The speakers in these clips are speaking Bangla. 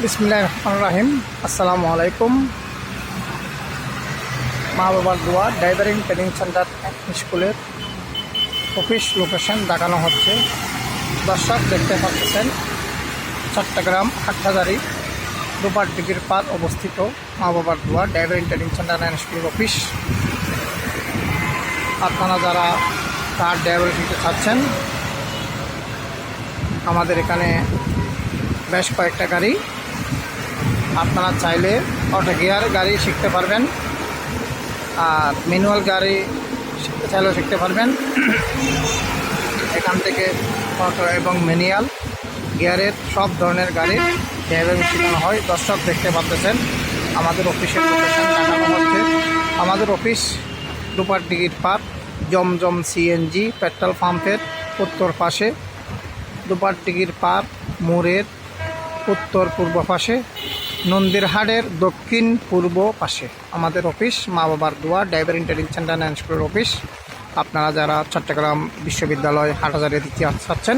বিসমিল্লাহির রহমানির রহিম। আসসালামু আলাইকুম। মা বাবার দোয়া ড্রাইভারিং ট্রেনিং সেন্টার স্কুলের অফিস লোকেশন দেখানো হচ্ছে। দর্শক দেখতে পাচ্ছেন চট্টগ্রাম হাটহাজারী দুপাট ডিগ্রির পার অবস্থিত মা বাবার দোয়া ড্রাইভারিং ট্রেনিং সেন্টার অ্যান্ড স্কুলের অফিস। আপনারা যারা কার ড্রাইভারি শিখতে চাচ্ছেন, আমাদের এখানে বেশ কয়েকটা গাড়ি, আপনারা চাইলে অটো গিয়ার গাড়ি শিখতে পারবেন, আর ম্যানুয়াল গাড়ি শিখতে চাইলেও শিখতে পারবেন। এখান থেকে অটো এবং ম্যানুয়াল গিয়ারের সব ধরনের গাড়ি ড্রাইভারি শেখানো হয়। দর্শক দেখতে পাচ্ছেন আমাদের অফিসের লোকেশন দেখানো হচ্ছে। আমাদের অফিস দুপাট ডিগ্রির পার জমজম সিএনজি পেট্রোল পাম্পের উত্তর পাশে, দুপাট ডিগ্রির পার মোড়ের উত্তর পূর্ব পাশে, নন্দীরহাটের দক্ষিণ পূর্ব পাশে আমাদের অফিস মা বাবার দোয়া ড্রাইভারিং ট্রেনিং সেন্টার অ্যান্ড স্কুলের অফিস। আপনারা যারা চট্টগ্রাম বিশ্ববিদ্যালয় হাটহাজারী দিতে চাচ্ছেন,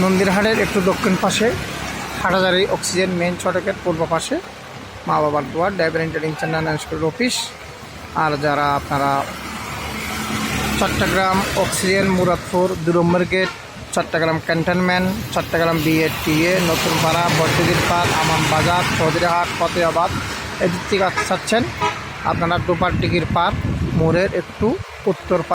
নন্দীরহাটের একটু দক্ষিণ পাশে হাটহাজারী অক্সিজেন মেইন সড়কের পূর্ব পাশে মা বাবার দোয়া ড্রাইভারিং ট্রেনিং সেন্টার অ্যান্ড স্কুলের অফিস। আর যারা আপনারা চট্টগ্রাম অক্সিজেন মুরাদপুর 2 নম্বর গেট, চট্টগ্রাম ক্যান্টনমেন্ট, চট্টগ্রাম বিএটিএ, নতুনপাড়া, বড়দিঘির পাড়, আমান বাজার, চৌধুরীহাট, ফতেহাবাদ এদিক থেকে চাচ্ছেন, আপনারা দুপাট ডিগ্রির পার মোড়ের একটু উত্তর